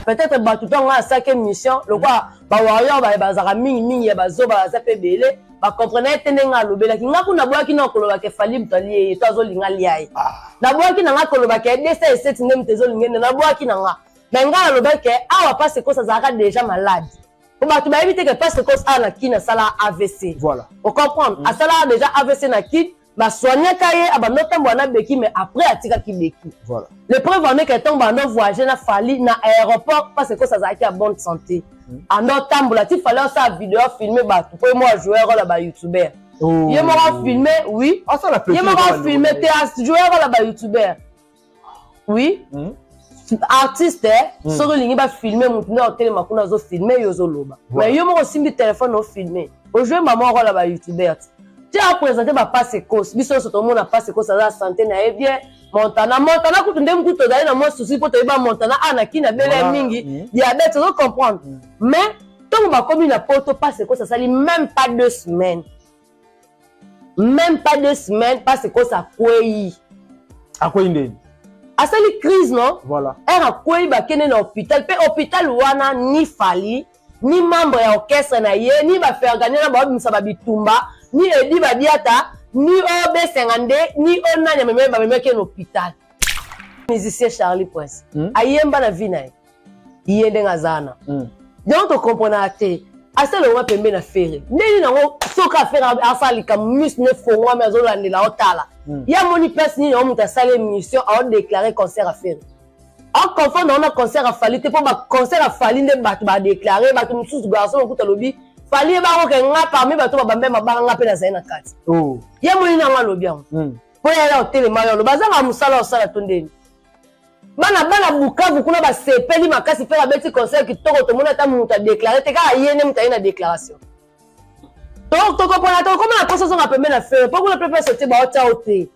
Peut-être que tout le temps, on a 5e mission. Le quoi, warrior, bazara mingi, bazoba, ça fait belé. Comprenez, tenenga lobela ki ngaku na boaki na koloba ke fali mtali to azolinga liai. Na boaki na nga koloba ke desa eseti ne mtezo lingene na boaki na nga. Mais nga loba ke awa passe ko ça zaka déjà malade. Ko ba tu ba éviter que passe ko ça na ki na sala AVC. Voilà. On comprend. A sala déjà AVC na ki ba soigner kaye aba notambo na beki mais après atika ki beki. Voilà. Le preuve en est que ton bando voyager na fali na aéroport parce que ça zaka bonne santé. En notambo là il fallait ça vidéo filmer ba tout pour moi jouer rôle ba youtubeur. Il m'a filmé oui. Ah ça la plaisir. Il m'a filmé jouer rôle ba youtubeur. Oui. Artiste so lingi ba filmer mutu na hotel makuna zo filmer yo zo loba. Mais yo mo simbi téléphone au filmer. Au jouer maman rôle ba youtubeur. Tu as présenté ma passe cause. Biso so to mo na passe cause la santé na bien. Montana kutunde mkuto dali na mo souci pour te ba Montana anaki na bele mingi diabète on comprendre mais tant ba comme na poto passe que ça sali même pas 2 semaines parce que ça quoi ndeni asali crise non voilà era quoi ba kene na hôpital pe hôpital wana ni fali ni membre ya orchestre na ye ni ba faire gagner na ba misa ba bitumba ni edi ba diata ni OB52 ni onanya meme ke l'hôpital musicien Charlie Prince ayemba na vie na yende ngazana donc to comprendre te aselo wa pembe na fere ndeni nango soka fere asalika mus ne fongwa mezo landela otala ya moni pes ni o muta sale mission a déclarer concert à faire en confond on a concert à fali te pour ba concert à fali nde batu ba déclarer batu mususu garçon okuta lobi fali ba ko ke nga parmi batu ba bambe mabanga nga pe na zaina kati ya moni na ngalo bien po ya la hotel mayo lo bazanga musala osala tondeni bana Bukavu kuna ba sepeli makasi faire abeti concert ki toko to mona ta muta déclarer te ka yene muta ina déclaration to ko pona to comment la procession a permis na faire pour le préparer sortir ba ota ote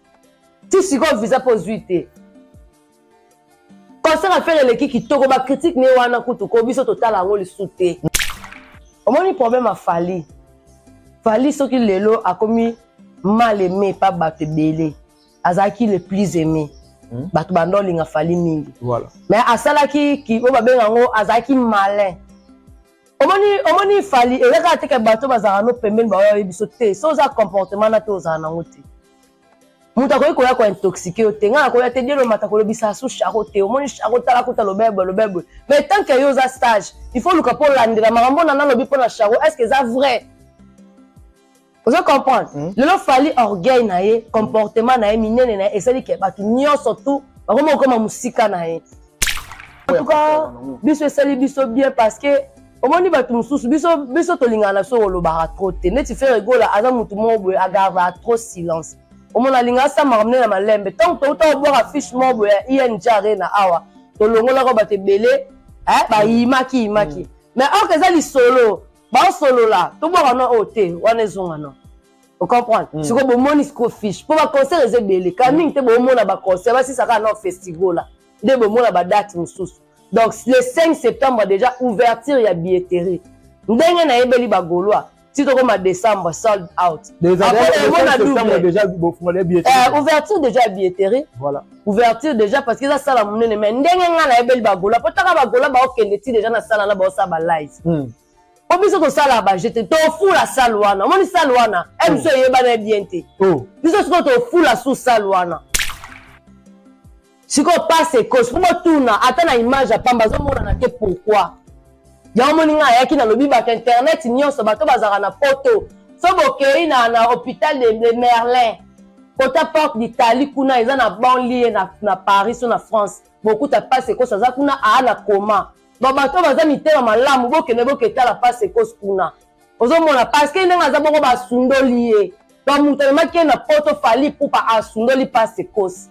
ti siko visa posuite concert a faire l'équipe ki toko ba critique ne wana kutu ko biso total ngo le souté au moins problème a fali soki lelo a commis mal aimé pas battre belé azaki le plus aimé batu bando linga fali mingi voilà mais asala ki o ba benga ngo azaki malin omoni fali e ka te ke bato bazara no pembeni ba yo biso te so za comportement na te ozana nango te muta ko ya ko intoxiqué o te nga ko ya te dielo mata ko lobisa su charo te omoni charo tala ko ta lobebe mais tant que yo za stage il faut le capo landela marambo na lobi pour na charo est-ce que ça vrai vous comprenez le fali orgueil na ye comportement na ye minene na et c'est que batu nyo surtout comme musika na ye en tout cas biso sali biso bien parce que au moins batu mususu biso tolinga na so lo bara trop te neti faire rigola aza mutu mobo agarva trop silence au moins linga sa marmene na malembe tant to boire fiche mobo ya njare na awa to longola ko bate belé ba imaki mais or que ça li solo ba solo là to boire no ote wana ezonga no on comprend c'est comme mon isco fiche pour ba concert les belé kaming te bo mona ba concert ba si ça ka no festival là de bo mona ba date mususu donc le 5 septembre déjà ouverture ya billetterie ndenge na yebeli ba goloa si to comme décembre sold out déjà ouverture déjà billetterie voilà ouverture déjà parce que ça sala monene mais ndenge nga na yebeli ba goloa potaka ba goloa ba okende ti déjà na sala na ba sa ba live biso to sala ba jete to fou la salwana moni salwana emso yeba na bien te biso to fou la sous salwana siko passe cause pour tuna ata na image apamba zo mona na te pourquoi ya moni nga yaki na lobi ba internet nyonso bato bazara na photo so bokei na hôpital de Merlin kota porte d'Italie kuna eza na banlieue na Paris ou na France beaucoup ta passe cause za kuna a na coma bon bato baza mitema malamu bokene boketa la passe cause kuna ozomona parce que ndenge aza boko basundoli ye donc mutu maki na poto fali pour pa asundoli passe cause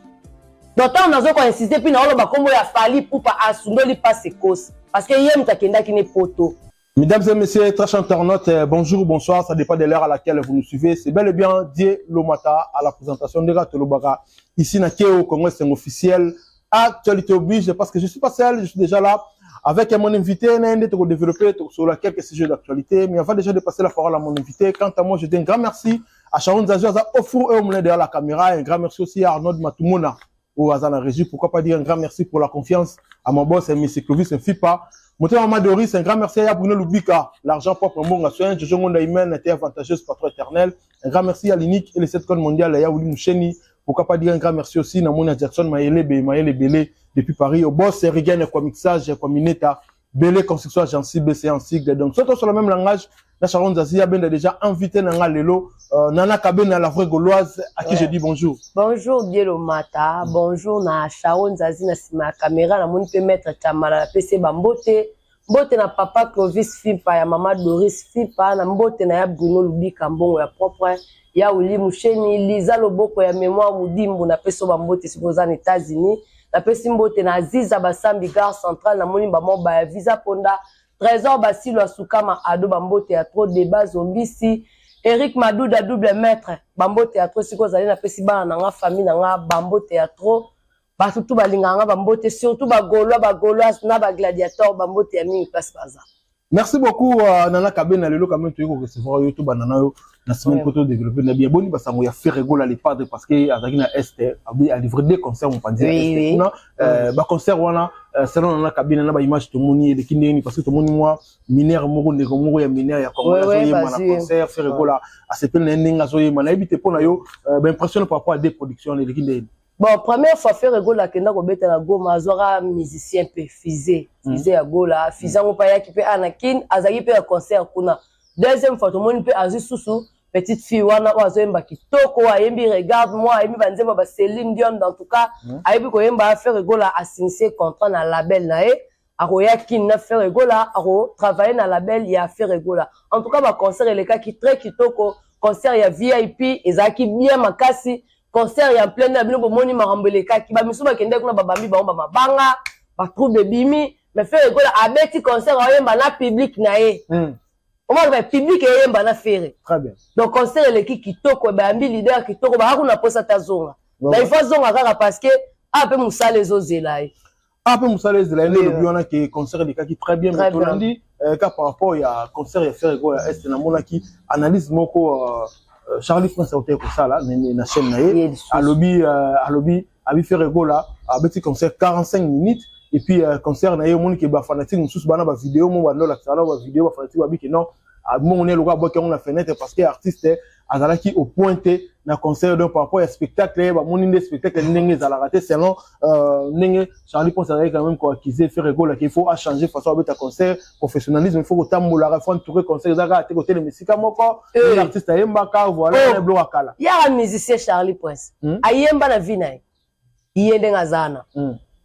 donc on a ko insister puis na oloba kombo ya fali pour pa asundoli passe cause parce que yem takenda ki ne poto. Mesdames et messieurs, très chers internautes, bonjour, bonsoir, ça dépend de l'heure à laquelle vous nous suivez. C'est bel et bien Die Lomata à la présentation de Gatolobara. Ici, na Kéo, Congrès, c'est officiel. Actualité oblige, parce que je suis pas seul, je suis déjà là avec mon invité, on a développé sur quelques sujets d'actualité. Mais avant déjà de passer la parole à mon invité, quant à moi, je dis un grand merci à Sharon Zazaza, au four et au moulin derrière la caméra. Un grand merci aussi à Arnaud Matumona, au hasard la régie. Pourquoi pas dire un grand merci pour la confiance à mon boss, M. Clovis, un FIPA. Mon maman Doris, un grand merci à Bruno Lubika. L'argent propre, mon soin, Jojo Monda Imen, était avantageuse, patron éternel. Un grand merci à l'INIC et les 7 codes mondiales, à Yaouli Moucheni. Pourquoi pas dire un grand merci aussi à Mona Jackson, Maëlle Belé, depuis Paris, au boss, Regan, quoi mixage, quoi mineta, Belé, construction, agency, BC, en sigle. Donc, surtout sur le même langage, la Sharon Zazie a déjà invité Nanga Lelo, Nana Kabene, la vraie gauloise, à qui je dis bonjour. Bonjour, Dielo Mata. Bonjour, na Sharon Zazie, na sima caméra, na mon peut mettre Chamala, la PC Bambote. Mbote na papa Clovis Fipa, ya mama Doris Fipa, na mbote na ya Bruno Lubika Mbongo, ya propre, ya Uli Moucheni, Liza Loboko, ya mémoire Moudimbo, na peso Bambote, si vous en États-Unis. Na pesi mbote na Aziza Basambi, gare centrale, na moni Bambo, ya Visa Ponda. Trésor Basilo Asukama Ado Bambo Théâtre débat zombisi Eric Madouda double maître Bambo Théâtre siko zali na pesi ba na famille na Bambo Théâtre ba tout balinga Bambo te surtout ba Gaulois na ba gladiateur Bambo Théâtre place baza. Merci beaucoup Nana Kabena lelo quand même tu recevoir YouTube Nana yo na semaine pour développer na bien boni basango ya faire rigoler les padres parce que azaki na est a livré des concerts on peut dire non ba concert wana selon Nana Kabena na ba image to moni de kindeni parce que to moni moi mineur moko ndeko moko ya mineur ya Congo zo yema na concert faire rigoler a se peine ndinga zo yema na ebite pona yo ba impression par rapport à des productions de kindeni. Bon, première fois faire rigoler kenda ko beta na goma azora musicien pe Fizé ya gola Fizé on pa ya ki pe Anakin azaki pe concert kuna. Deuxième fois to moni pe azu susu petite fille wana wazo yemba kitoko ayembi regarde moi ayembi banzema ba Céline Dion dans tout cas ayembi ko yemba faire rigoler a signer contrat na label na e aroya kin na faire rigoler aro travailler na label ya faire rigoler. En tout cas ba concert le cas qui très kitoko concert ya VIP ezaki bien makasi. Concert ya plein de bino bomoni marambeleka ki ba misuba kende kuna babambi ba mabanga ba trouble bimi mais faire rigoler abeti concert oyemba na public na e au moins le public oyemba na faire très bien donc concert le ki kitoko ba ambi leader kitoko ba kuna posa tazonga na il faut zonga kaka parce que ape musale zozela e ape musale zozela le biona que concert le ki très bien mais on dit ka par rapport ya concert ya faire rigoler est na mona ki analyse moko Charlie France a été pour ça là na chaîne nae à lobby abi fait rigola a petit concert 45 minutes et puis concert nae mon qui ba fanatique mususu bana ba vidéo mo bando la sala ba vidéo ba fanatique ba bi que non mon on est le gars boka on la fenêtre parce que artiste azalaki au pointé na concert donc par rapport à spectacle ba mon inde spectacle ndenge za la rater selon ndenge Charlie pense avec quand même quoi qu'ils fait rigola qu'il faut changer façon avec ta concert professionnalisme il faut tambola il faut entourer concert za ka côté le musique moko l'artiste ayemba ka voilà le bloc akala ya un musicien Charlie Prince ayemba na vina yende ngazana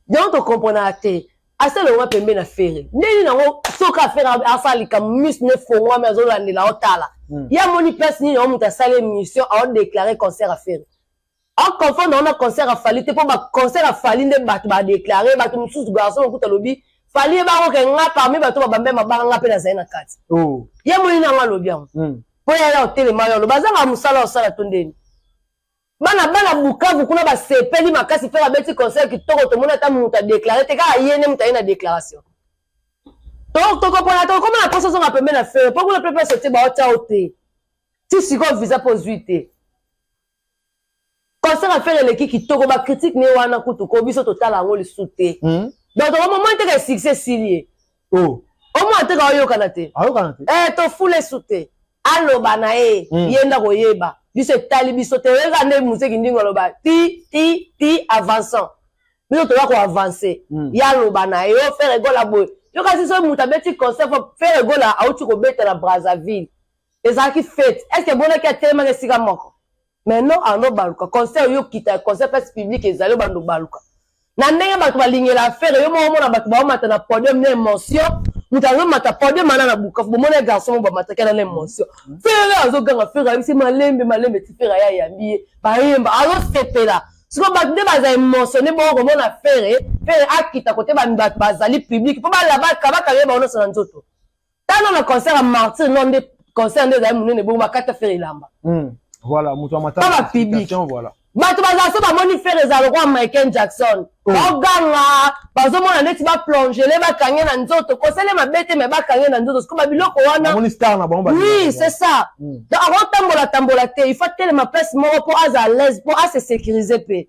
donc to comprendre te asa le wa pembe na fere ndeni nango soka fere asali ka mus ne fongwa mais zo landela otala ya moni place ni on muta sale mission a déclarer concert à faire en confondant on a concert à fali te pour ba concert à fali nde ba déclarer ba mususu garçon ko talobi fali ba ko nga parmi ba to ba bambe mabanga pe na zaina kati ya moni na nga lobi am po ya la hotel mayo lo bazanga musala osala tondeni bana Bukavu kuna ba sepeli makasi faire beti concert ki toko to mona ta muta déclarer te ka yene muta ina déclaration donc to ko pona to comment la procession a permis na faire pour que le peuple sortir ba ota oté ti siko visa posuité concert a faire le ki toko ba critique ne wana kutu ko biso total ngo le souté donc au moment te ka succès silié au moins te ka yo kanate to foule souté allo bana yenda ko yeba biso tali biso te regane musiki ndingo loba ti avançant biso to ko avancer ya loba na yo faire rigola boy yo kasi so muta beti concert faire rigola auti ko beta na Brazzaville ezaki fête est-ce que bona ki atema ke sika moko mais non ando baluka concert yo kita concert place public ezalo bando baluka na ndenge bato balingela faire yo mo na bato ba mata na podium na émotion mutango mata podium na Bukavu bomona garçon ba mata kana na émotion faire azo ganga faire bisi malembe ti faire ya yambi ba yemba azo sepela siko ba de ba za émotionné bon ko mona faire akita côté ba mbato bazali public po ba la ba kabaka yeba ono sana nzoto tano na concert à Martin non de concert de za munene bo ba kata faire ilamba voilà muto mata ba public voilà bato bazaso ba moni faire za roi Michael Jackson oganga bazomona neti ba plonger le ba kanye na nzoto kosele mabete me ba kanye na nzoto siko ba biloko wana moni star na bomba oui c'est ça donc avant tambola te il faut tellement place moko pour à l'aise pour à se sécuriser pe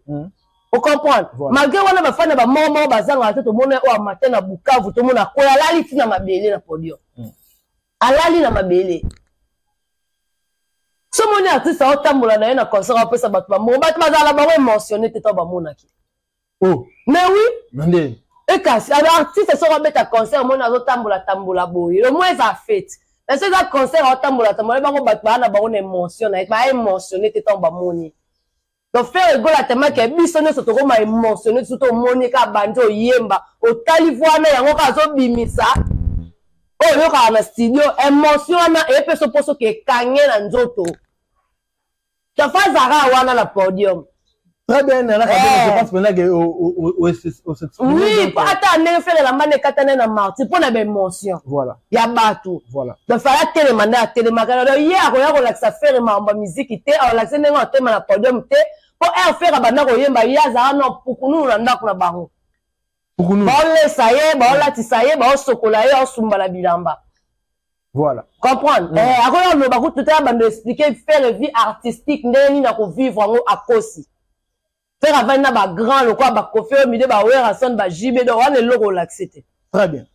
On comprend. Malgré wana ba fana ba mort bazanga to mona o matin na Bukavu to mona ko alali tina mabele na podium. Alali na mabele. So moni artiste a otambola na na concert a pesa bato ba mo bato bazala ba we mentionner te to ba mona ki. Oh. Mais oui. Nande. Et kasi artiste so ba concert mona zo tambola boye. Le moins ça fête. Mais c'est un concert a tambola ba ko bato ba na ba on mentionner ba mentionner te to ba moni. Donc faire ego la tema ke biso ne soto ko ma émotionné surtout moni ka banjo yemba o talivwana yango ka zo bimisa o yo ka na studio émotion na e peso poso ke kanye na nzoto ta fazara wana la podium très bien na je pense maintenant que oui ata ne faire la mane katane na marti pour na be émotion voilà ya bato voilà donc fala télémanda télémakana hier ko la ça faire ma musique té on la scène na tema na podium té pour faire banda ko yemba yaza no pukunu na ndako na bango pukunu ba le saye ba la tisaye ba sokola ye o sumbala bilamba voilà comprendre akola no ba ko tout à bande expliquer faire vie artistique ndeni na ko vivre ngo akosi faire avant na ba grand le quoi ba kofio mide ba wera son ba jibe do wana le relaxer très bien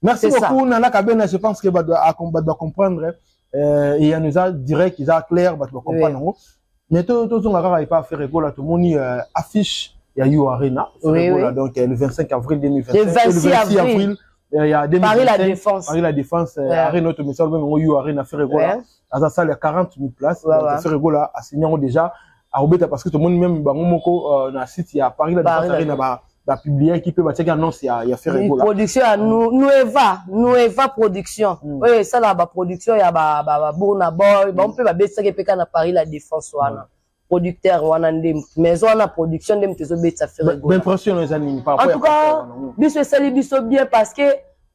merci beaucoup Nana Kabena je pense que ba doit comprendre il y a nous a direct ils a clair ba doit comprendre. Mais tout le monde n'a pas fait rigoler. Tout le monde affiche il y a eu Arena. Donc le 25 avril 2025. Le 26 avril. Il y a 2025. Paris la Défense. Paris la Défense. Arena tout ça même eu Arena fait rigoler. À ça il y a 40 000 places. Fait rigoler à signer déjà à Robert parce que tout le monde même bangomoko na site il y a Paris la Défense Arena ba publier qui peut ba checker annonce il y a fait rigoler. Production à Nueva production. Oui, ça là ba production il y a ba Burna Boy, on peut ba besa ke peka na Paris la Défense wana. Producteur wana ndem maison na production ndem tezo betsa fait rigoler. Impression les animes par rapport. En tout cas, biso sali biso bien parce que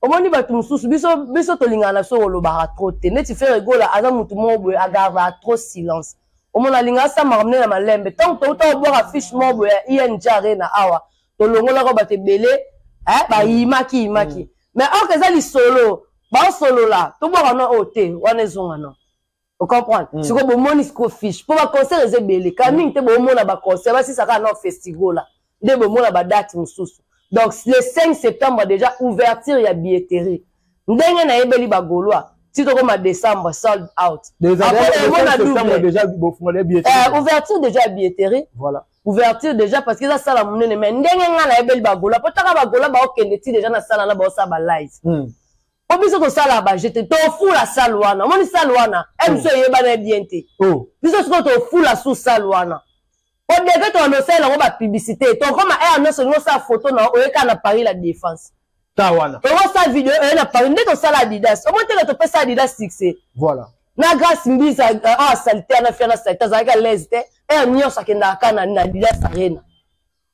au moins ba tumususu biso to lingana so lo ba trop te. Net fait rigoler aza mutu mo boy agarva trop silence. Au moins la linga sa ma ramener na malembe. Tant to boire affiche mo boy INJ Arena awa. To longola ko ba te belé ba imaki mais or que ça li solo ba solo là to boire na oté wana zonga non on comprend c'est ko bo moni ko fiche pour ba concert ze belé kaming te bo mona ba concert ba si ça ka na festival là de bo mona ba date mususu donc le 5 septembre déjà ouverture ya billetterie ndenge na yebeli ba golwa si to ko ma décembre sold out déjà bo fondé billetterie ouverture déjà billetterie voilà ouverture déjà parce que ça sala munene mais ndenge nga na ebeli bagola potaka bagola ba okende ti déjà na sala na ba sa ba live o biso to sala ba jete to fu la salwana moni salwana emso yeba na bien te biso to fu la sous salwana o deke to no sala ngo ba publicité to comme no so ngo sa photo na o eka na Paris la Défense tawana to ngo sa vidéo na Paris ndeko sala Adidas o monte to pesa Adidas succès voilà na grâce mbiza salté na fiana salté za ka lesté nyosa kenda kana na Adidas Arena.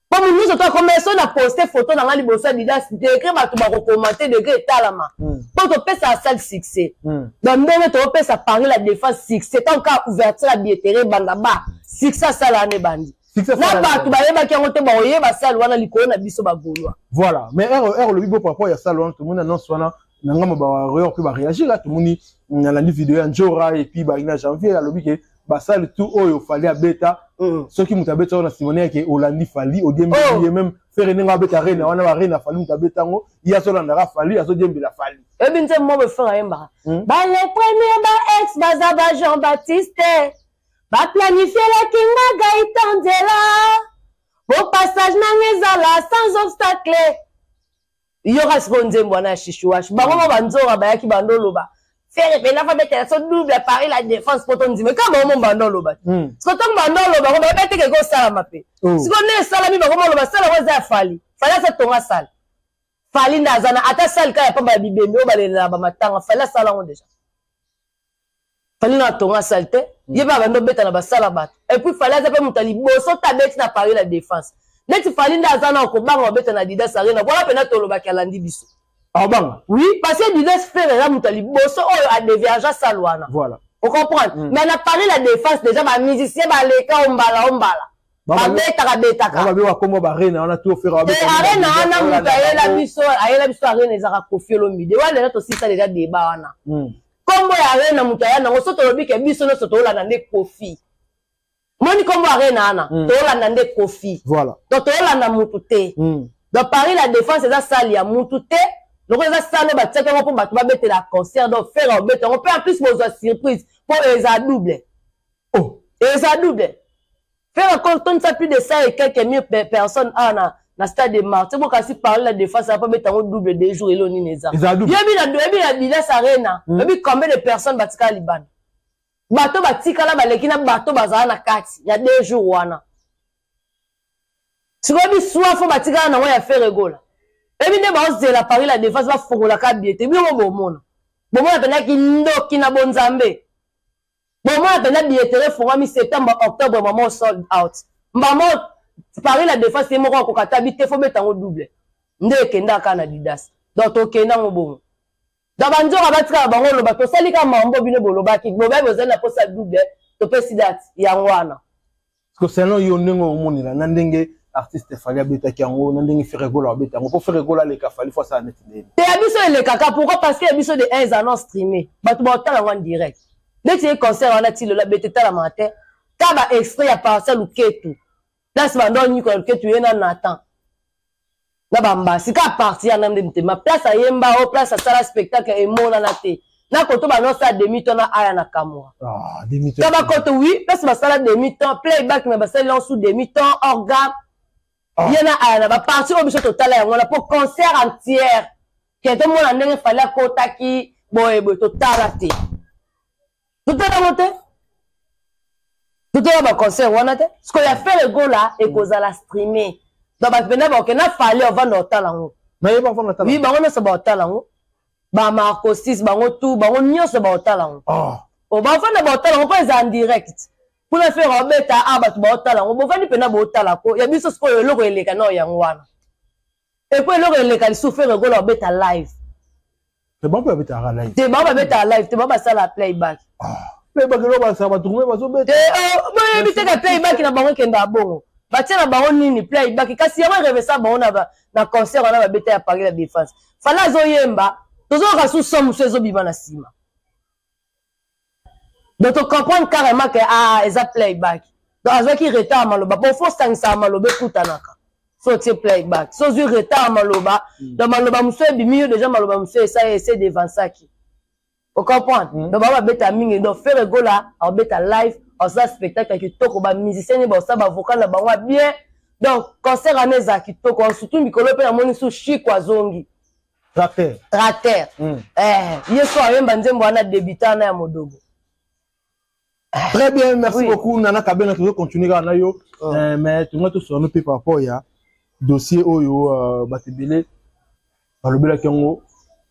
Comme nous autres commerçants na poster photo na ngali bossa Adidas décret ba to ba commenter décret talama. Pour to pesa à salle succès. Donc ndenge to pesa Paris la Défense succès tant ka ouverture la billetterie banda ba succès sala ne bandi. Na ba to ba yeba ki ngote ba oyeba sala wana likolo na biso ba golwa. Voilà, mais le bibo par rapport à ça tout le monde annonce wana nangama ba peut ba réagir là tout le monde na la vidéo en Jora et puis ba ina janvier la lobi ke basal tout oyo fallait à beta ceux qui mutabeta on a simoné que Holandi fali au diem même faire nenga beta Arena on a Arena fali mutabeta ngo il y a cela ndara fali azo diem la fali e binze mo be faire yemba ba les premiers ba ex bazaba Jean-Baptiste ba planifier la kinga gaitandela au passage nangezala sans obstacle il y aura ce qu'on dit moi na chichouach ba mo banzora ba yaki bandolo ba faire ben la mettre ça double à Paris la Défense pour ton dire mais comment mon bandolo ba ce que ton bandolo ba ba mettre que ça la mapé ce qu'on est salami ba comment ba sala waza fali ça tonga sala fali ndazana ata sala ka ya pa ba bibembe o ba le na ba matanga fala sala on déjà fali na tonga salte yeba bando beta na ba sala ba et puis fala za pe mutali boso tabeti na Paris la Défense net fali ndazana ko banga beta na Adidas Arena voilà pena tolo ba kalandi biso. Ah bon? Oui, parce que Adidas fait la moutali bosso a déviage à Salouana. Voilà. On comprend. Mais on a parlé la défense déjà, les musiciens, les cas, on bala. Beta. On va comment Arena, on a tout fait. Arena, on a monté la biso, la biso Arena, les a confié le midi. On a aussi ça déjà débat. Comme Arena, monté, on a sauté le bic et biso, on a sauté la nane profit. Moni comme arena ana. Tolanda nde Kofi. Voilà. Donc tolanda mututé. Donc Paris la défense c'est ça sali ya mututé. Donc ça sali ba tcheka pour ba mettre la concert donc faire on peut en plus besoin surprise pour les double. Oh, les double. Faire encore ton ça plus de ça et quelques mille personnes ana na stade de Martyrs. Bon quand si parler la défense ça pas mettre en double des jours et l'oni neza. Yebi la Bilas Arena. Yebi combien de personnes batika Liban. Bato batika la baleki na bato bazala na kati. Il y a 2 jours wana. Si vous soit faut batika na ya faire rigolo. Ebi ne ba ose la Paris la défense va fongola ka biete. Bi mo bomona. Bomona pena ki ndoki na bonzambe. Bomona pena biete fonga mi septembre octobre maman sold out. Maman Paris la défense c'est moko ko kata bité faut mettre en double. Ndeke ndaka na Didas. Donc to kenda mo bomo. Dabanjora batika bango lo bato salika mambo bino boloba ki boba bozana posa double to pesidat yangwana. Parce que selon yo ndenge omoni la ndenge artiste fali abeta ki yango ndenge faire rigolo abeta ngo pour faire rigolo les kafali fois ça net ndenge. Te abiso le kaka pourquoi parce que abiso de 1 annonce streamé. Bato ba otala en direct. Dès que concert on a ti la beteta la matin. Kaba extrait ya parcelle ou ketu. Là c'est bandon ni ko ketu yena Nathan. Na bamba sika parti ya namde mtema place à yemba au place à sala spectacle et mona na te na koto ba no sa demi-temps na aya na kamwa demi-temps ba koto oui place ba sala demi-temps playback na ba sala en sous demi-temps organe yena aya na ba parti au biso total ya ngona pour concert entière que tout monde ndenge fallait kota ki boye total te tout ba concert wana te ce qu'on a fait le go là et cause à la streamer. Donc, on a fallu avant de talango. Oui, bah on a ce talango. Bah Marco 6, bah on tout, bah on y a ce talango. Oh, bah on a talango, pas en direct. Pour le faire en bêta, ah bah tu talango. Bon, on va pas talango. Il y a bien ce que le logo est les canons yangwana. Et puis le logo est les canons souffrir le goal en bêta live. C'est bon pour bêta live. C'est bon pour bêta live. C'est bon pour ça la playback. Playback le va ça va tourner, va se bêta. Bon, éviter que playback n'a pas qui n'a bon. Batia na baron nini playback kasi yama rêve ça baron na concert on a bêta ya Paris la défense fala zo yemba tozo ka sous somme chez zo bima na sima donc tu comprends carrément que ah eza playback donc azo ki retard maloba pour faut sangisa maloba kutanaka so tie playback so zo retard maloba donc maloba muso bimi déjà maloba muso ça essaie devant ça qui vous comprenez donc baba bêta mingi donc faire go là en bêta live en ça spectacle qui toko ba musicien ni ba ça ba vocal na ba bien donc concert aneza qui toko surtout mikolo pe na moni sou chic kwa zongi rater yeso ayemba nzembo ana débutant na ya modogo. Très bien, merci beaucoup Nana Kabena tu veux continuer na yo mais tu vas tout sur nous par rapport ya dossier oyo batebele balobela kengo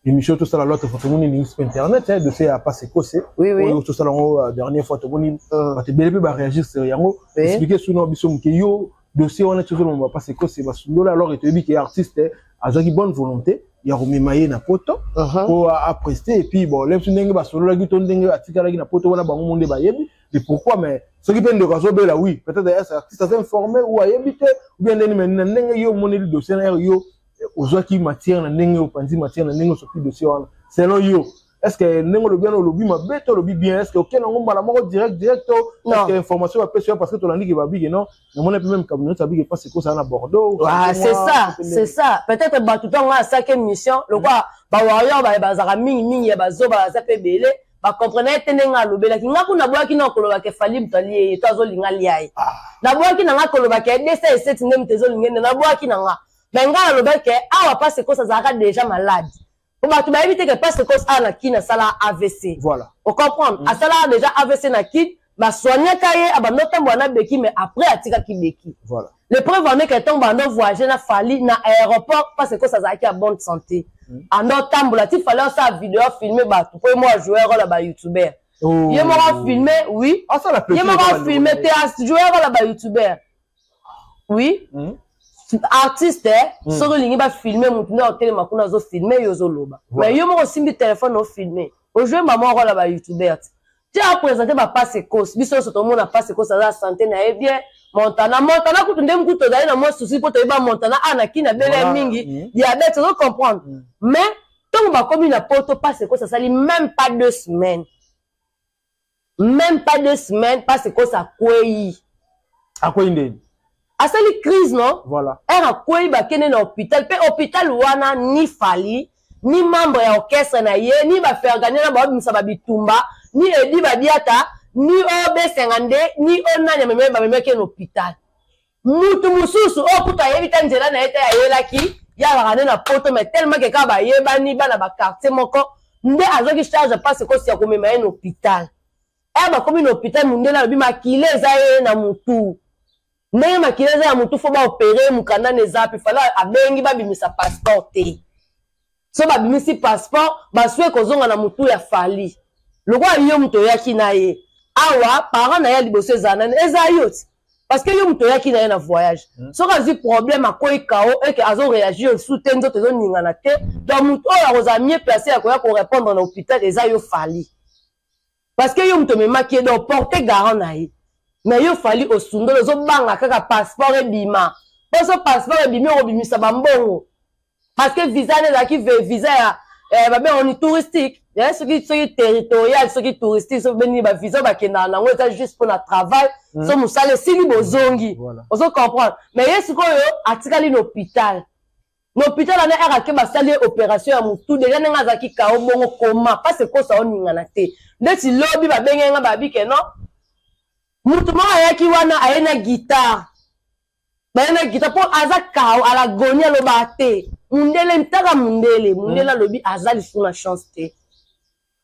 émission tout ça la l'autre photo moni sur internet dossier à passer cossé oui tout ça la dernière fois to moni batebele ba réagir sur yango expliquer sur nos biso ke yo dossier on a toujours on va passer cossé ba sundola alors et te dit que artiste azaki bonne volonté ya romimaye na poto pour à prester et puis bon les ndenge ba solo la gi to ndenge atika la gi na poto wana bango monde ba yebi et pourquoi mais ce qui peine de kazobe là oui peut-être artiste informé ou ayebité ou bien ndenge yo moni le dossier na yo ozwaki matière na ndenge opanzi matière na ndenge soki dossier wana selon yo est-ce que ndenge le bien le bima beto le bien est-ce que aucun ngomba la moko direct est-ce que information va passer parce que to landi ki ba big non mais mon même cabinet ça big parce que ça na Bordeaux c'est ça peut-être ba tout en ça que mission le quoi ba warrior ba zara mingi ya ba zo ba za pe belé ba comprenez tenenga lobela ki ngaku na bwa ki na koloba ke fali mtali to azo linga liai na bwa ki na ngakoloba ke desa set ndem tezo lingene na bwa ki na nga benga le bec awa parce que ça sera déjà malade pour ba tu ba éviter que parce que ça na kina sala AVC voilà on comprend a sala déjà AVC na kid ba soigner kaye aba notambo na beki mais après atika ki beki voilà le preuve en est que ton bando voyager na fali na aéroport parce que ça sera bonne santé en notambo la ti fallait ça vidéo filmer ba tout pour moi jouer rôle ba youtubeur il m'a filmé oui ça la il m'a filmé t'es jouer rôle ba youtubeur oui artiste solo lingi ba filmer mutu na hotel makuna zo filmer yo zo loba mais yo mo simbi téléphone no filmer o jouer maman rola ba youtubeur tu as présenté ba passe cause biso so to mona passe cause la santé na e bien montana kutu ndem kuto dali na mo souci pour te ba montana ana kina bele mingi diabète on comprendre mais tant ba comme une poto passe cause ça li même pas 2 semaines passe cause ça kwei À quoi il asali crise non voilà era quoi ba kene na hôpital pe hôpital wana ni fali ni membre ya orchestre na ye ni ba faire gagner na ba bimisa ba bitumba ni edi ba diata ni OB52 ni onanya meme ke na hôpital mutu mususu okuta yebita nzela na ete ayelaki ya bakane na poto mais tellement que ka ba yeba ni bana ba quartier moko nde azoki charge parce que si akomema ye na hôpital ba komi na hôpital mundela lobi makile eza ye na mutu ndenge makile eza ya mutu fo ba opérer mukanda nezapi fala abengi babimisa passeport te so babimisi passeport baswe kozonga na mutu ya fali lokwa yo mutu yaki na ye awa parent na ya liboso ezana eza yo parce que yo mutu yaki na ye na voyage so kazi problème akoyi kao et que azo réagir soutien nzoto ezo ningana te donc mutu oyo akoza mieux placé ya koya ko répondre na hôpital eza yo fali parce que yo mutu memaki ye donc porter garant na ye mais yo fali osundolo zo banga kaka passeport ebima poso passeport ebimi obimisa bambongo parce que visa ne zaki visa ya babe on touristique ya ce qui territorial ce qui touristique so beni ba visa ba kenda na ngo ça juste pour na travail so musale sili bozongi ozo comprendre mais yesu ko yo atikali l'hôpital ana era ke ba sali opération ya mutu déjà nga zaki ka obongo koma parce que ça oninga na te ndeti lobby ba benga ba bike non mutu mo ayaki wana ayena guitare bayena guitare pour aza kao ala gonia lo bate mundele ntaka mundele lobi azali suna chance te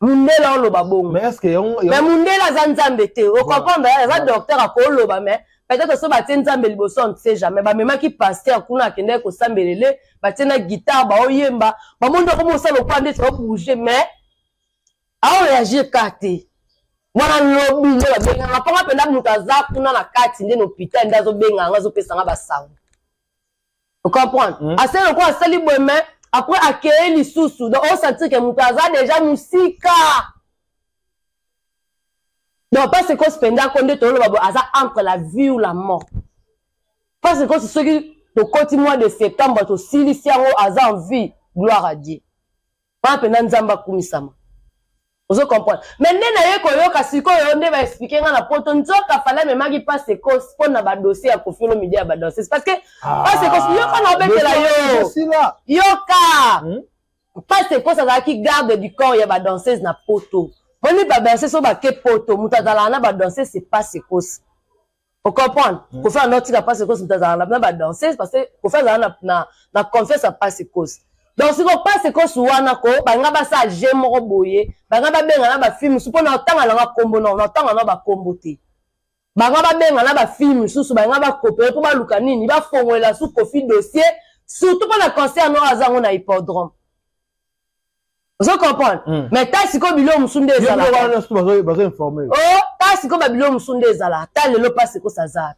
mundela on lo babongo mais est-ce que mais mundela za nzambe te o comprendre aza docteur akoloba mais peut-être so batie nzambe liboso on ne sait jamais ba memaki pasteur kuna akende ko sambelele batiena guitare ba oyemba ba mondo ko mo sala kwa ndete ba bouger mais a réagir kate wana lobi nde babenga mapanga penda mutu aza kuna na kati nde na hôpital nde azobenga nga azopesanga basango vous comprenez asala ko asali boyeme après accueillir lisusu donc on sentit que mutu aza déjà musika donc parce que spenda ko nde tolo babo aza entre la vie ou la mort parce que c'est ce qui to koti mois de septembre to silisi yango aza en vie gloire à Dieu pa penda nzamba kumisama. Vous comprenez? Mais nena ye koyoka siko yo nde ba expliquer nga na poto nzoka fala me magi passe cause pour na ba dossier ya Koffi Olomide ba dossier parce que passe cause yo kana obetela yo yoka passe cause za ki garde du corps ya ba danseuse na poto boni ba danseuse so ba ke poto mutazala na ba danseuse c'est passe cause. Vous comprenez? Koffi en autre passe cause mutazala na ba danseuse parce que Koffi na confiance à passe cause. Donc si on passe que souvent ko banga ba sa jemo boye banga ba benga na ba film supo na tanga na kombo na tanga na ba kombo te banga ba benga na ba film susu banga ba copier pour ba luka nini ba fongola sous Koffi dossier surtout pour la concert no azango na hippodrome. Vous comprenez? Mais ta siko bilo musunde ezala bazo informer oh ta siko ba bilo musunde ezala ta lelo passe ko saza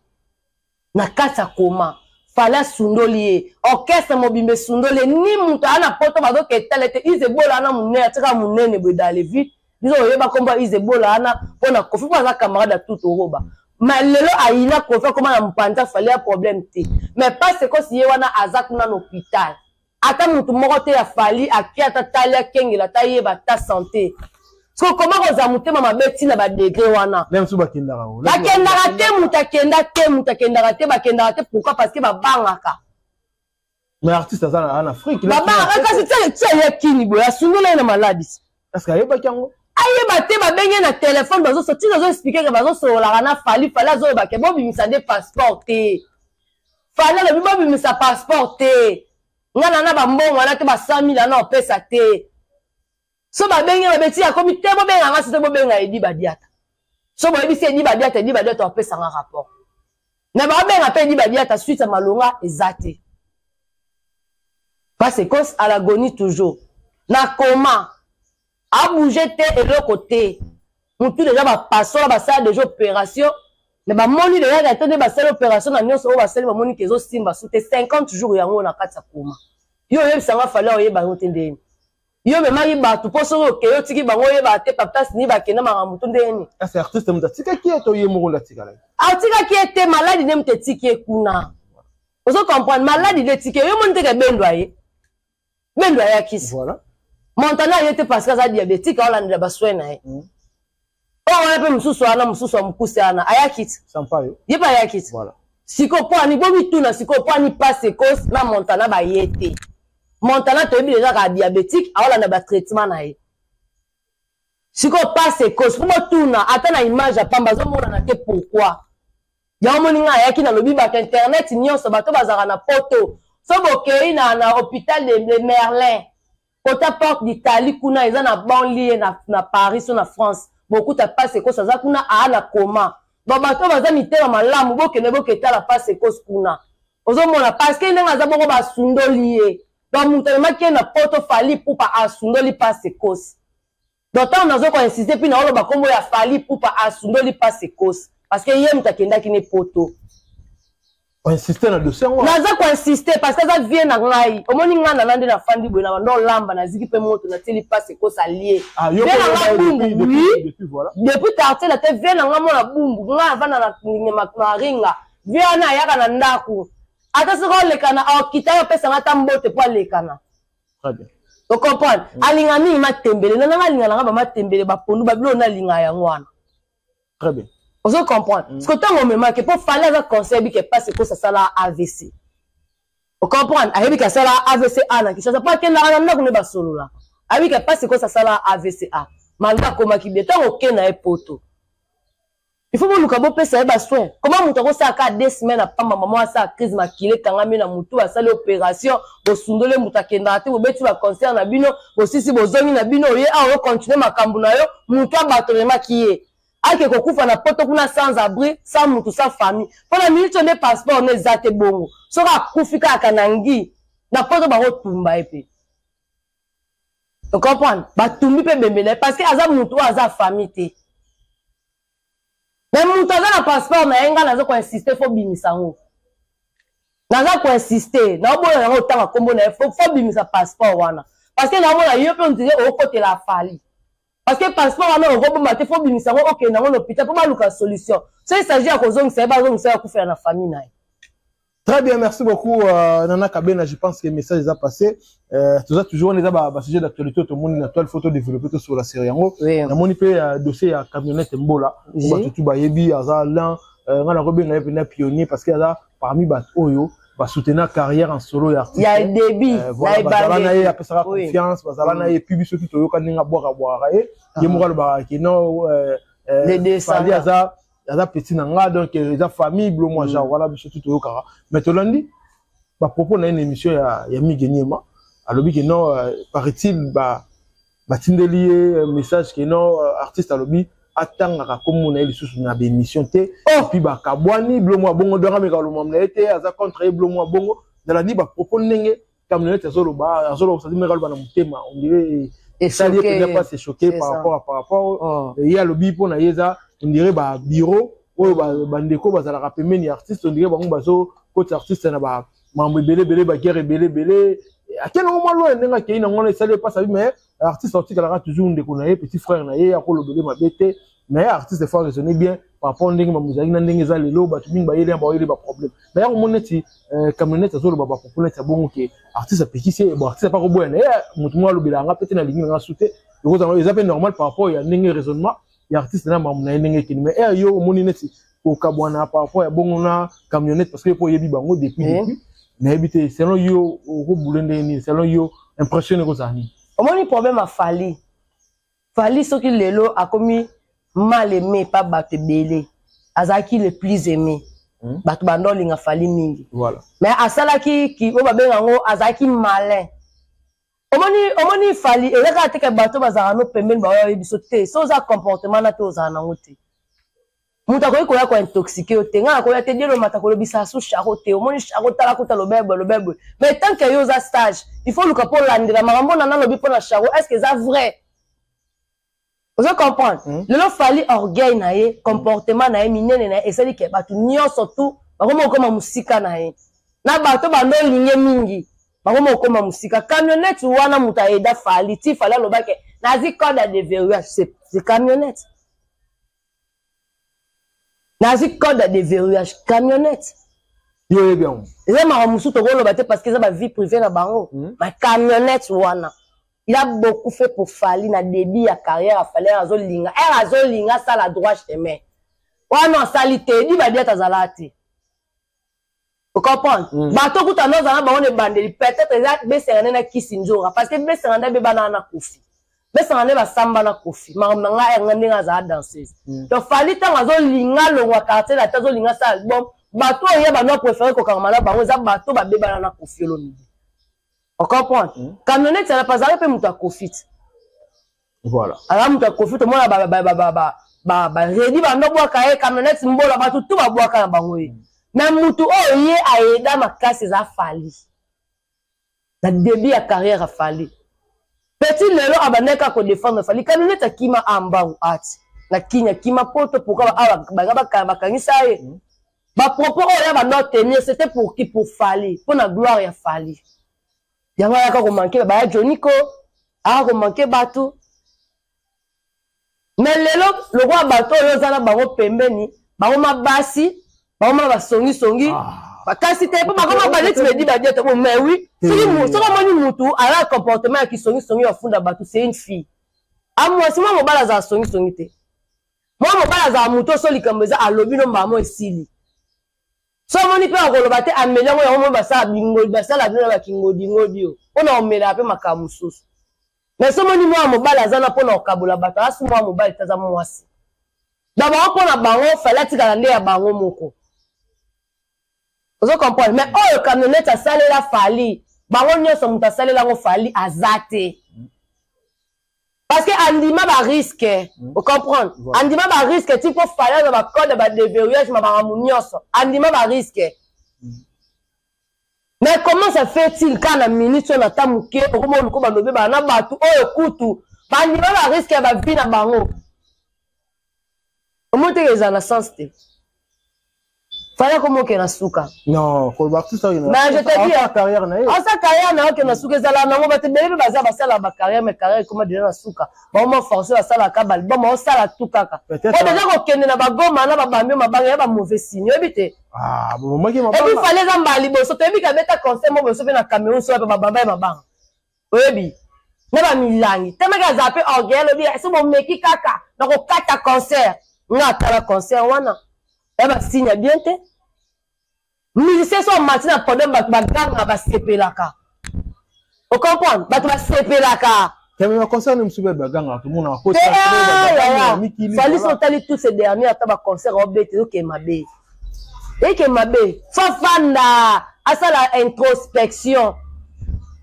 na kasa koma fala sundoli orchestre mobimbe sundoli ni mutu ana poto bazo ketelete izebola ana munene atika munene bo dale vite biso oyeba komba izebola ana pona Koffi baza camarade tout roba mais lelo aina Koffi koma na mpanta fala problème te mais parce que si wana azak na hôpital ata mutu moko te ya fali akiata talia kengela tayeba ta santé. So comment vous avez ma bête na ba degré wana même sous bakendara bakendara te mutakenda te bakendara te pourquoi parce que ba bangaka mais artiste en Afrique ba bangaka c'est ça ya kini boya sungola na maladie est-ce que ayeba kango ayeba te ba benye na téléphone bazo sorti bazo expliquer que bazo sola na fali azo ba ke bo bimisa de passeport te fali le bo bimisa passeport te ngana na ba mbongo wana te ba 100,000 na opesa te. So ba benga ba beti ya komi te bo benga nga site bo benga edi badiata. So bo ebisi edi badiata opesa nga rapport. Na ba benga pe edi badiata suite à malonga ezate. Parce que à l'agonie toujours. Na comment a bouger te et le côté. Mutu déjà ba passo ba sala déjà opération. Na ba moni déjà attendre ba sala opération na nyonso ba sala ba moni kezo simba soute 50 jours yango na kati ya koma. Yo yebisanga fala oyeba ngotendeni. Yo me mari batu poso ke yo tiki bango ye ba te papa ni ba kena mamutu ndeni c'est artiste muta ki eto ye mo la tika la atika ki ete maladi ne mte tiki kuna ozo comprendre maladi de tiki yo monte ke bendwa ye kisi voilà montana yete parce que ça diabétique on l'a ba soin na ye on a peu mususu wana mususu mukuse ana ayakit Sympa yo. Yeba ayakit. Voilà. Siko po ani bomi tuna siko po ani passe cause na Montana ba yete. Montana to bi déjà ka diabétique awala na ba traitement na ye. Siko passe cause pour tuna ata na image ya pamba zo mona na te pourquoi. Ya moni nga ayaki na lobi ba internet nyonso bato bazaka na poto. So bokei na hôpital de Merlin. Kota porte d'Italie kuna eza na banlieue na Paris ou na France. Beaucoup ta passe cause ça kuna a na coma. Babato baza mitema malamu bokene boketa la passe cause kuna. Ozo mona parce que ndenga za boko ba sundolié. Donc mutelema ki na poto fali pour pa asundoli passe cause. Donc on a ko insister puis na olo ba kombo ya fali pour pa asundoli passe cause parce que yé mutakenda ki ne poto. On insiste na dossier ngo. Naza ko insister parce que ça vient na ngai. Omoni ngana nande na fandi boy na ndo lamba na ziki pe moto na teli passe cause allié. Ah yo depuis voilà. Depuis quartier la te vient na ngamo na bumbu nga vana na maringa. Vient na yaka na ndaku. Ata soko lekana au kita pesa ngata mbote po lekana. Très bien. Tu comprends? Alinga mi matembele na nga linga nga ba matembele ba pondu ba bilo na linga ya ngwana. Très bien. Vous comprenez? Ce que tu as moment que pour faire un conseil qui passe que ça sala AVC. Vous comprenez? Ayebi que ça la AVC ana qui ça pas que na na ko ba solo la. Ayebi que passe que ça sala AVC a. Malgré comment qui bien tant aucun na poto. Il faut que nous kabo pesa ba soin. Comment muto ko sa ka 2 semaines pa maman sa crise makile kangami na mutu ba sala opération bo sundole mutakenda ate bo beti ba concert na bino bo sisi bo zongi na bino ye a on continuer makambu na yo mutu abatolema kiye. Ake kokufa na poto kuna sans abri, sans mutu, sans famille. Pour la minute de passeport, on est zate bongo. Sora kufika akanangi, na poto ba rotumba epe. Tu comprends? Ba tumbi pe bembele, parce que aza mutu, aza famille te. Mais mutu aza na passeport, na yenga naza ko insister, faut bimisa ngo. Naza ko insister, na obo na ngo tanga kombo na faut bimisa passeport wana. Parce que na mo na yope on dirait au côté la fali. Parce que passeport on robot maté faut bimisa ngo OK na l'hôpital pour maluka solution. Ça il s'agit à cause on sait pas on sait à faire la famille na. Très bien, merci beaucoup Nana Kabena, je pense que le message est passé. Tout ça toujours on est à sujet d'actualité tout le monde une toile photo développée sur la série en haut. Na moni pe dossier à camionnette Mbola. On va tout bayebi azalan ngana ko benga pe na pionnier parce que là parmi bat oyo va soutenir carrière en solo et artiste. Il y a débit, voilà, bazalana ye apesa confiance, bazalana ye public qui to yoka ninga boka boka ye. Ye moral ba ki no les deux ça. Aza petit nanga donc les famille blo moi genre voilà surtout to yoka. Mais to landi ba propos na une émission ya Migenyema. Alobi que non paraît-il ba tindeli message que non artiste alobi atanga comme na lisusu na émission té et puis ba kabwani blo moi bongo donga me kaloma na été aza contre blo moi bongo dans la ni ba propos nenge camionnette azolo ça dit me kaloma na mutema on dirait et ça lié que pas se choquer par rapport il y a le bi pour na yeza on dirait ba bureau ou ba ndeko ba zala rapemeni artiste on dirait ba bazo côté artiste na ba mambo belé ba guerre belé à quel moment loin ndenga ke ina ngone ça pas ça mais artiste sorti kala toujours ndeko na ye petit frère na ye akolo belé ma bête mais artiste faut raisonner bien par rapport ndenge ma muzaki na ndenge za lelo ba tu mingi ba yele ba problème d'ailleurs mon neti camionnette azolo ba populaire ça bon que artiste apekisi bon artiste pas ko boya na mutu mo lo bilanga peut na lingi na souté donc ça est normal par rapport ya ndenge raisonnement ya artiste na mamu na ndenge kini mais yo moni neti ko kabwana par rapport ya bongo na camionnette parce que pour yebi bango depuis mais habité selon yo ko bulende ni selon yo impressionné ko zani omoni problème a fali ce qui lelo a commis mal aimé pas bato belé azaki le plus aimé bato bandoli nga fali mingi voilà mais asala ki o ba benga ngo azaki malin omoni fali elaka te ke bato bazaka no pembeni ba yo biso te so za comportement na te ozana nango te muta ko ya ko intoxiqué o te nga ko ya te dilo mata ko lobisa su charo te omoni charo tala ko ta lobebe mais tant que yo za stage il faut le capo landira marambo na lobi pour na charo est-ce que ça vrai. Vous comprenez? Le fali orgueil na ye, comportement na ye, minene na ye, et ça dit que batu nyonso tout, bakomo koma musika na ye. Na bato bando linye mingi, bakomo koma musika. Camionnette wana muta eda fali, ti fali aloba ke nazi code de verrouillage, c'est camionnette. Nazi code de verrouillage, camionnette. Yo bien. Et ça m'a musu to golo bate parce que ça ba vie privée na bango. Ma camionnette wana. il a beaucoup fait pour Fali na début ya carrière à Fali azolinga ça la droit chemin wa non salité di ba dia tazalati vous comprenez bato kuta no zana ba on e bandeli peut-être exact be serane na kisinjora parce que be serane be bana na kofi be serane ba samba na kofi manga ngande ngaza danseuse to Fali tanga zolinga lo wa quartier la tazolinga ça album bato ya ba no préférer ko kamala bango za bato ba be bana na kofi lo midi. On comprend. Camionnette, ça n'a pas arrêté, mais tu as profité. Voilà. Alors, tu as profité, moi, rédi, camionnette, tout va boire mais Moutou, oh, yé, aïda, ma casse, ça a fallu. La début à carrière a fallu. Petit, le lot, abaneka, qu'on défend, fallu. Camionnette, a qui m'a en bas ou hâte. La kinya, qui m'a porté, pourquoi, ma propos, c'était pour qui, pour fallu. Pour la gloire, il a fallu. Yango yaka ko manquer ba Joniko a ko manquer batou mais lelo le roi bateau yo zana bango pembeni bango mabasi bango ma songi ba kasi te pa bango mabali me dit ba dia te mais oui si moni mutu ala comportement qui songi au fond da batou c'est une fille a moi si moi mo bala za songi te moi mo bala za mutu so likambeza alobi no mamo esili. So moni pe akoloba te amelyango ya mo basa bingo basala bino ba kingo dingodio ona omela pe makamususu mais so moni mo mobala zana pona okabola bato asu mo mobala taza mwasi daba pona bango falati kala nde ya bango moko ozo comprendre mais oyo camionnette asalela Fali bango nyonso muta salela ngo Fali azate parce que andima ba risque vous comprenez andima ba risque tu peux faire dans ba code ba déverrouillage ma ba nyonso andima ba risque mais comment ça fait-il quand la minute on attend muke comment on ko ba lobe ba na batu oyo kutu ba andima ba risque ba vie na bango comment te les na sens te fallait comment que na suka non faut voir tout ça mais je te dis carrière na sa carrière na que na suka zala na ba te bele ba za ba sala ba carrière mais carrière comment déjà na suka ba mo forcer ba sala ka bal ba mo sala tout kaka o déjà ko kende na ba goma na ba bambi mabanga ya ba mauvais signe ebite bon moi qui mabanga et puis fallait za mbali bo so te bi ka beta conseil mo bo so na Cameroun so ba bamba mabanga oyebi na ba milangi te meka za pe orgueil bi so mo meki kaka na ko kata concert nga tala concert wana e ba signe bien te musiciens sont matin pendant baganga ba sepelaka o comprendre ba to ba sepelaka mais concert ne msube baganga tout monde en côté Fali sont allés tous ces derniers à ba concert au bête OK mabe et que mabe fafanda asala introspection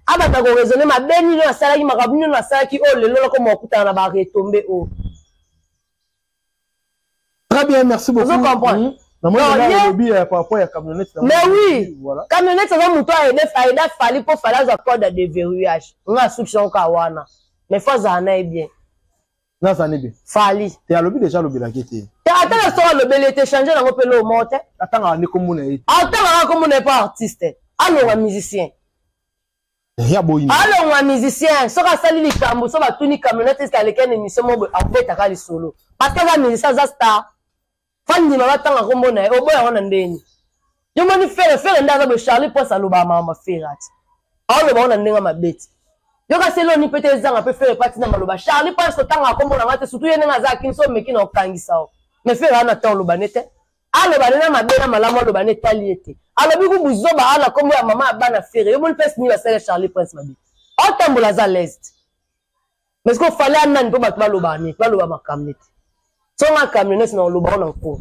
aba ta ko raisonner mabe ni na sala ki makabuni na sala ki o lelo ko mokuta na ba retomber o très bien merci beaucoup vous comprenez. Par rapport à camionnette. Mais oui, voilà. Camionnette, ça va mouton à Fali pour faire la corde de déverrouillage. On a soupçon kawana. Mais faut ça en bien. Non, ça n'est bien. Fali. Tu as lobby déjà lobby la guette. Attends, la soirée le bel était changé dans le pelo monte. Attends, on est comme on est. Attends, comme on n'est pas artiste. Allons, un musicien. Allons, un musicien. Ça va salir les tambours, ça va tourner camionnette, c'est avec une émission, on va faire les solo. Parce que la musicien, ça star. Fandi mama tanga kombona o boya wana ndeni yo moni fere ndaza be Charlie pour ça loba mama ferati awo loba wana ndenga mabeti yo ka selo ni pete zanga pe fere parti na maloba Charlie pour ça tanga kombona ngate surtout yene ngaza kinso meki na okangisa o me fere ana ta loba nete aloba nena mabena malamo loba neta liete alobi ku buzoba ala kombo ya mama abana fere yo moni pese ni la sele Charlie Prince mabi o tambola za l'est mais ce qu'on fallait anani po batba loba ni ba loba makamnete. Songa camionnette na loba na ko.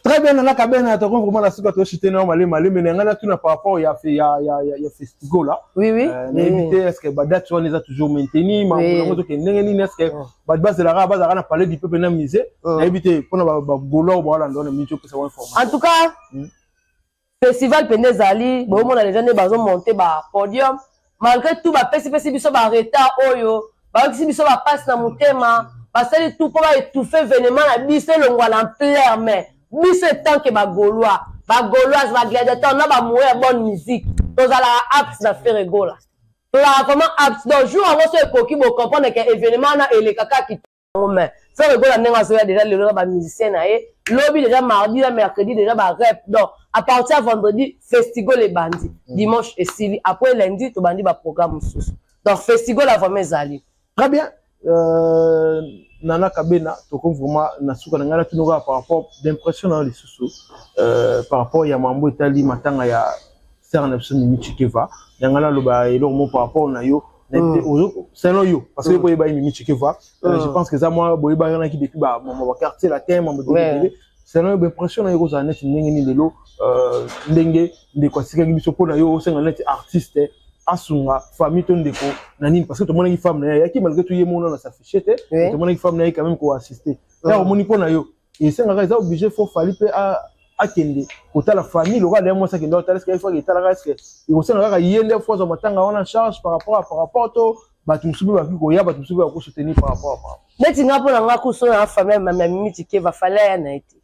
Très bien na kabena to vraiment la suka to chité na mali mais ngana tu na par rapport ya festival là. Oui. Est-ce que ba date on les a toujours maintenu mais on to ke ndenge ni est-ce que ba base la base na parler du peuple na musée na éviter pour na ba golo ba la ndona mincho que ça va information. En tout cas festival Pendezali bo mo na les gens bazo monter ba podium malgré tout ba pesi biso ba retard oyo ba biso ba passe na mutema. Parce que tout pour étouffer événement la bise le ngwa en plein mais bise tant que ba gaulois ba gladiateur na ba mourir bonne musique tous à la apps na faire rigola to la vraiment apps donc jour avant ce koki bo comprendre que événement na ele kaka qui mais faire rigola nenga so ya déjà le ba musicien na lobby déjà mardi la mercredi déjà ba rap donc à partir vendredi festival les bandits dimanche et sili après lundi to bandi ba programme sous Donc, festival avant mes alliés. Très bien. Nana Kabena, tu vraiment nasuka ngala tunoga par rapport d'impression dans les sous par rapport ya mambo Italie matanga ya serna Mimi Chikeva ngala loba elo mo par rapport na yo c'est non yo parce que boyeba Mimi Chikeva je pense que ça moi boyeba yana ki depuis ba mon quartier latin mambo de c'est non impression na yo za net ndenge ni lelo ndenge de kwa sika biso po na yo senga net artiste asunga famille ton déco nani parce que tout le monde est femme na yaki malgré tout yemo na sa fichette tout le monde est femme na quand même ko assister là au moni pona yo et c'est nga za obligé faut fali pe a kende kota la famille le roi de moi ça que ndota est-ce qu'il faut que ta la est-ce que il faut nga yende fois za matanga on en charge par rapport to ba tumsubi ba ko ya ba tumsubi ba ko soutenir par rapport neti nga pona nga ko so na famille ma Mimi Chikeva fallait ya na été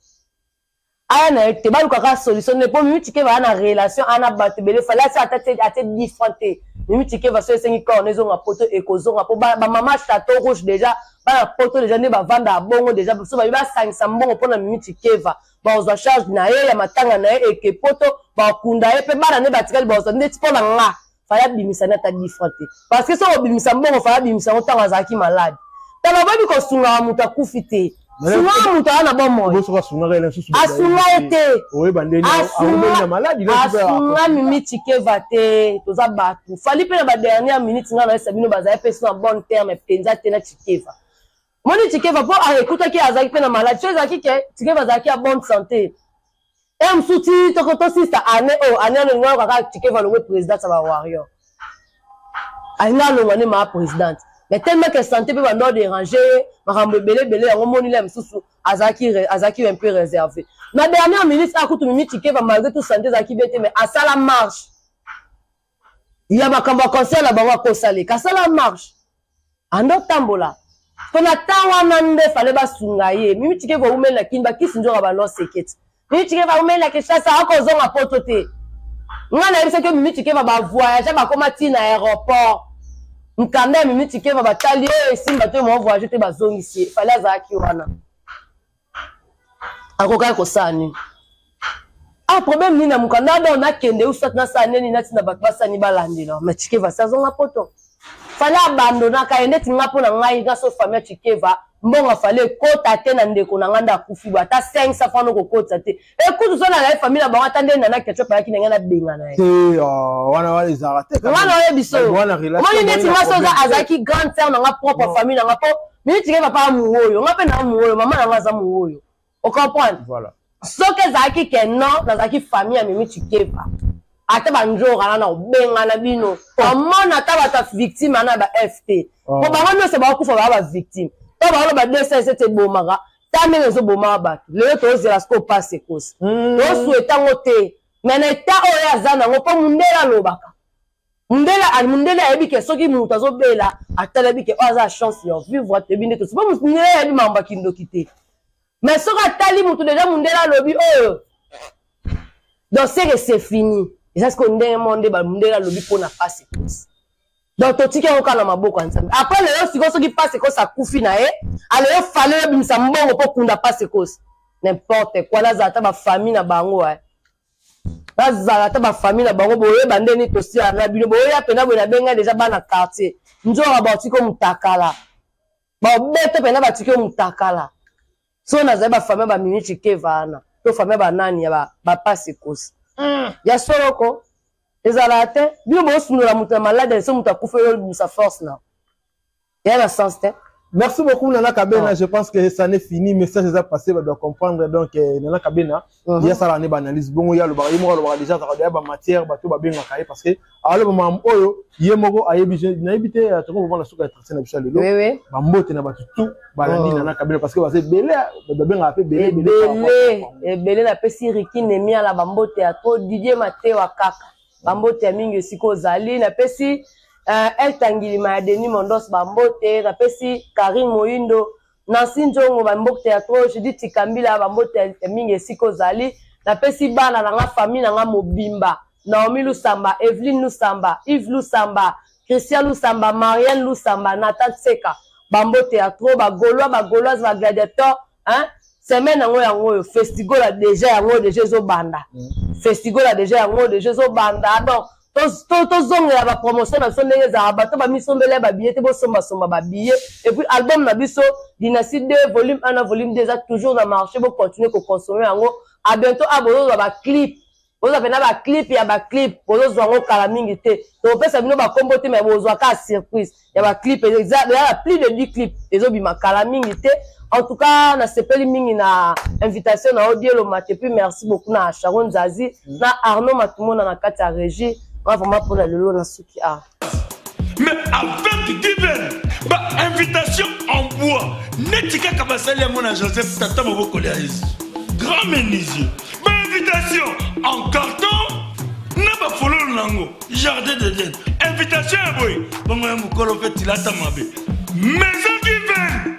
ana été ba luka solution ne po Mimi Chikeva na relation ana batebele fallait ça à différente Mimi Chikeva so esengi ko nezo nga poto ekozonga po ba mama château rouge déjà ba na poto déjà ne ba vanda bongo déjà so ba sangisa mbongo pona Mimi Chikeva ba ozo charge na ye ya matanga na ye eke poto ba kunda ye pe bana ne batikali ba ozo ndeti pona nga fallait bimisa na ta différente parce que so bimisa mbongo fallait bimisa otanga zaki malade tala ba bi ko sunga muta kufite sunga muta na bomo asunga ete oui bandeni a malade asunga Mimi Chikeva te toza batu fali pe na ba dernière minute nga na sabino baza pe sur un bon terme penza te na Chikeva moni Chikeva po a écouter ki azaki pe na malade chose aki ke Chikeva zaki a bonne santé et msuti to ko sister ane no ngwa ka Chikeva le président sa ba warrior aina lo ngane ma président mais tellement que santé peut pas déranger makambo belé yango moni la msusu azaki un peu réservé na dernière minute akutu Mimi Chikeva malgré tout santé zaki bete mais à ça la marche il y a makambo conseil la bango ko sale ka ça la marche ando tambola to na tawa nande fallait ba sungaye Mimi Chikeva umela kimba kisinjo ba lo sekete Mimi Chikeva umela ke ça ako zonga potote ngana yebisa ke Mimi Chikeva ba voyage ba koma ti na aéroport Mkanda Mimi Chikeva batali simba to mo voyage te bazongisi fallait azaki wana akoka ko sani problème ni na mukanda ba na kende usat na saneni na tina batba sani balandela mais Chikeva sazonga poto fallait abandona ka ende tinga pona ngai ga so famille Chikeva mbonga fallait kota te na ndeko na nganda kufi ba ta 500 francs ko kota te écoute so na la famille ba atande na ketchup ya kinenga na benga na wana wale zarate wana wale biso moni neti maso za azaki grande sœur na nga propre famille na nga po Mimi Chikeva pa muoyo nga pe na muoyo mama na nga za muoyo o comprendre voilà soke zaki ke non na zaki famille ya Mimi Chikeva ata banjora na obenga na bino amona ta bata victime na ba FT ko bango no se ba kufa ba victime to ba ba 207 bomaka ta menzo bomaka ba le to zela sko passe cause to souhaita ngote mais na ta oya zana ngo po mundela lobaka mundela ebike soki mutu azobela atala bike oza chance yo vivre te binde to se pas mundela ebi mamba kindo kite mais soka tali mutu déjà mundela lobi oh donc c'est fini et ça ce qu'on ndenge monde ba mundela lobi pona passe cause donc to tike ko kana maboko nzambe après le siko soki passe cause akufi na e ale fallait bimisa mbongo po kunda passe cause n'importe quoi la zata ba famille na bango bazala ba famille na bango boye bandeni to si na bino boye apena boye na benga déjà bana quartier nzora ba tiko mutakala ba bete pena ba tiko mutakala so na za ba famille ba Mimi Chikeva na to famille ba nani ya ba passe cause ya soroko ezalate bino bo sunula mutu malade so mutu akufelo musa force na ya na sens te. Merci beaucoup Nana Kabena, je pense que ça n'est fini, mais ça c'est passé, on doit comprendre donc Nana Kabena, il y a ça l'année banalise bon, il y a le déjà ça a ba matière, bateau ba bien cahier parce que alors le moment oyo yemoko ayebije na ebité to ko vendre suka tracer na bisha lelo. Oui. Ba mbote na batu tout balandi Nana Kabena parce que ba c'est belé ba bien appelé belé na pesi riki nemi ala ba mbote ya to Didier Mateo kaka. Ba mbote ya mingi siko zali na pesi El Tangilima Denis Mondos bambote na pesi Karim Moindo Nancy Njongo bambote ya trop je dis Tikambila bambote mingi siko zali na pesi bana na nga famille na nga mobimba Naomi Lusamba Evelyn Lusamba Yves Lusamba Christian Lusamba Marianne Lusamba Nathan Seka bambote ya trop ba gauloise ba gladiateur hein semaine yango festival déjà yango déjà zo banda festival déjà yango déjà zo banda donc tozongela bapromotion na biso ndenge ezalaka bato bamisombela babillet te bosombasomba babillet et puis album na biso Dynastie 2 volume 1 na volume 2 eza toujours na marché bocontinue koconsommer yango à bientôt bozozwa baclip bozozwa pena baclip ya baclip bozozwa yango kala mingi te topesa bino bakombo te mais bozwaka surprise ya baclip eza plus de 10 clips ezobima kala mingi te. En tout cas, na sepeli mingi na invitation na Odie Lomate, puis merci beaucoup na Sharon Zazi, na Arnaud Matumona na kati ya régie, on va vraiment pour le lelo na suki a. Mais avec Given, bah invitation en bois, netika kabasali à mon Joseph Tata Moboko Léaïs, grand menuisier, bah invitation en carton, n'a pas follow nango, jardin d'Eden, invitation à boy, bon moi mukolo fait il a tamabe, maison Given.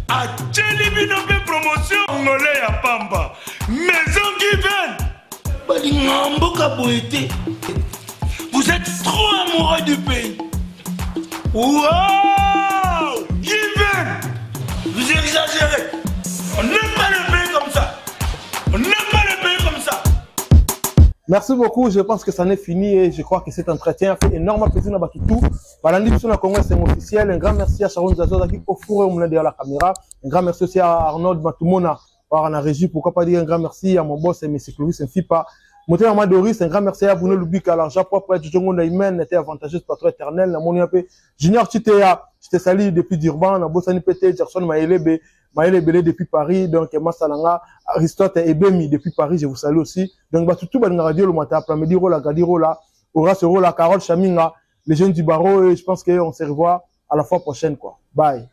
A Tchelibinope promotion angolais à Pamba. Maison Given. Vous êtes trop amoureux du pays. Wow! Given. Vous exagérez. On n'aime pas le pays comme ça. On n'aime pas le pays comme ça. Merci beaucoup, je pense que ça n'est fini et je crois que cet entretien a fait énormément plaisir à Bakitou. Voilà, sur la Congo, c'est officiel. Un grand merci à Sharon Zazoda qui au four et derrière la caméra. Un grand merci aussi à Arnaud Matumona par la régie. Pourquoi pas dire un grand merci à mon boss, M. Clovis, un FIPA. Monté à Doris, un grand merci à Bruno Lubika, l'argent propre, du Djongo Naïmen, était avantageuse, patron éternel, la Moniapé, Junior Chitea, j'étais sali depuis Durban, la Bossani Pété, Gerson Maëlebe, Maëlebe depuis Paris, donc Massalanga, Aristote et Bemi depuis Paris, je vous salue aussi. Donc, bah, tout le radio, le matin, après-midi, Rola, Gadirola, Horace Rola, Carole Chaminga, les jeunes du barreau, et je pense qu'on se revoit à la fois prochaine, quoi. Bye.